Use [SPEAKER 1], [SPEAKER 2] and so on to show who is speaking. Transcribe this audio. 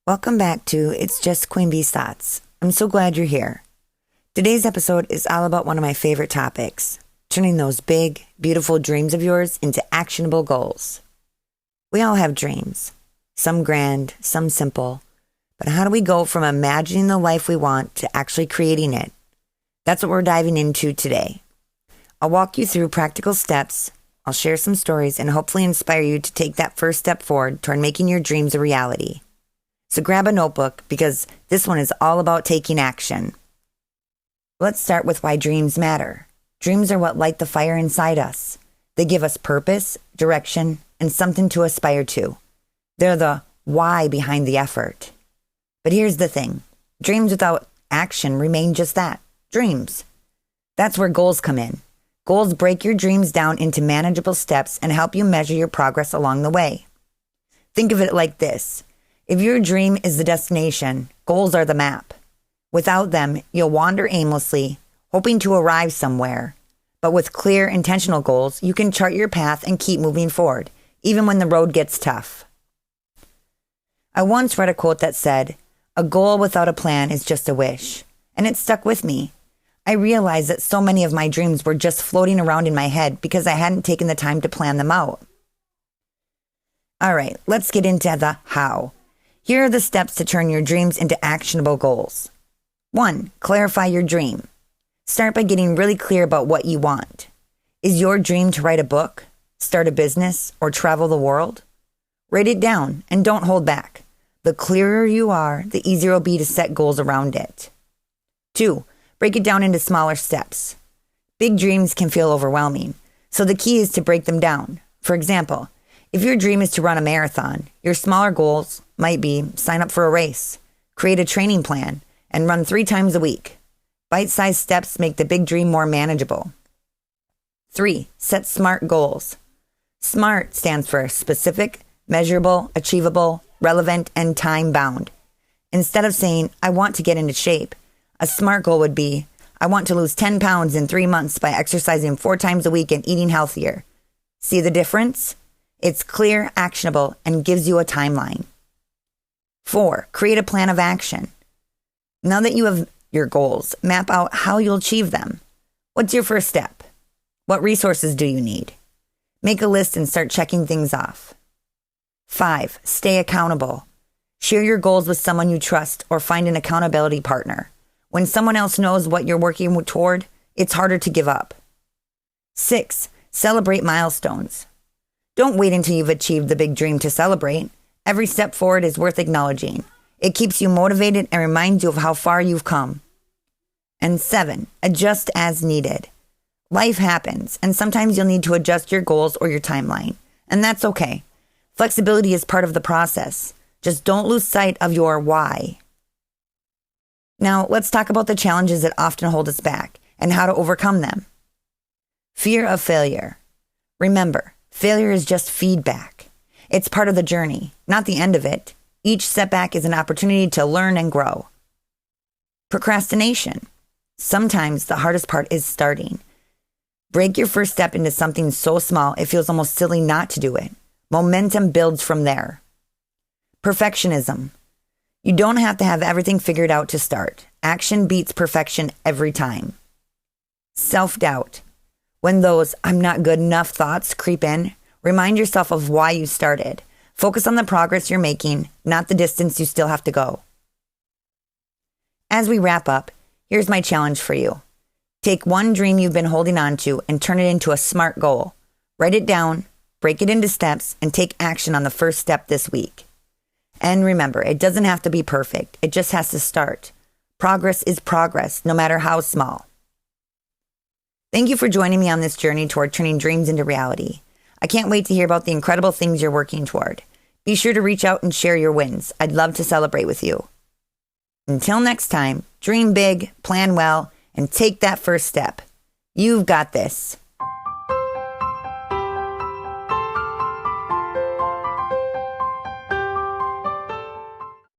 [SPEAKER 1] Welcome back to It's Just Queen Bee's Thoughts. I'm so glad you're here. Today's episode is all about one of my favorite topics, turning those big, beautiful dreams of yours into actionable goals. We all have dreams, some grand, some simple, but how do we go from imagining the life we want to actually creating it? That's what we're diving into today. I'll walk you through practical steps, I'll share some stories, and hopefully inspire you to take that first step forward toward making your dreams a reality. So grab a notebook because this one is all about taking action. Let's start with why dreams matter. Dreams are what light the fire inside us. They give us purpose, direction, and something to aspire to. They're the why behind the effort. But here's the thing. Dreams without action remain just that, dreams. That's where goals come in. Goals break your dreams down into manageable steps and help you measure your progress along the way. Think of it like this. If your dream is the destination, goals are the map. Without them, you'll wander aimlessly, hoping to arrive somewhere. But with clear, intentional goals, you can chart your path and keep moving forward, even when the road gets tough. I once read a quote that said, "A goal without a plan is just a wish," and it stuck with me. I realized that so many of my dreams were just floating around in my head because I hadn't taken the time to plan them out. All right, let's get into the how. Here are the steps to turn your dreams into actionable goals. 1. Clarify your dream. Start by getting really clear about what you want. Is your dream to write a book, start a business, or travel the world? Write it down and don't hold back. The clearer you are, the easier it will be to set goals around it. 2. Break it down into smaller steps. Big dreams can feel overwhelming, so the key is to break them down. For example, if your dream is to run a marathon, your smaller goals might be sign up for a race, create a training plan, and run 3 times a week. Bite-sized steps make the big dream more manageable. 3. Set SMART goals. SMART stands for specific, measurable, achievable, relevant, and time-bound. Instead of saying, I want to get into shape, a SMART goal would be, I want to lose 10 pounds in 3 months by exercising 4 times a week and eating healthier. See the difference? It's clear, actionable, and gives you a timeline. 4. Create a plan of action. Now that you have your goals, map out how you'll achieve them. What's your first step? What resources do you need? Make a list and start checking things off. 5. Stay accountable. Share your goals with someone you trust or find an accountability partner. When someone else knows what you're working toward, it's harder to give up. 6. Celebrate milestones. Don't wait until you've achieved the big dream to celebrate. Every step forward is worth acknowledging. It keeps you motivated and reminds you of how far you've come. And 7, adjust as needed. Life happens, and sometimes you'll need to adjust your goals or your timeline, and that's okay. Flexibility is part of the process. Just don't lose sight of your why. Now, let's talk about the challenges that often hold us back and how to overcome them. Fear of failure. Remember, failure is just feedback. It's part of the journey, not the end of it. Each setback is an opportunity to learn and grow. Procrastination. Sometimes the hardest part is starting. Break your first step into something so small it feels almost silly not to do it. Momentum builds from there. Perfectionism. You don't have to have everything figured out to start. Action beats perfection every time. Self-doubt. When those "I'm not good enough" thoughts creep in, remind yourself of why you started. Focus on the progress you're making, not the distance you still have to go. As we wrap up, here's my challenge for you. Take one dream you've been holding on to and turn it into a SMART goal. Write it down, break it into steps, and take action on the first step this week. And remember, it doesn't have to be perfect. It just has to start. Progress is progress, no matter how small. Thank you for joining me on this journey toward turning dreams into reality. I can't wait to hear about the incredible things you're working toward. Be sure to reach out and share your wins. I'd love to celebrate with you. Until next time, dream big, plan well, and take that first step. You've got this.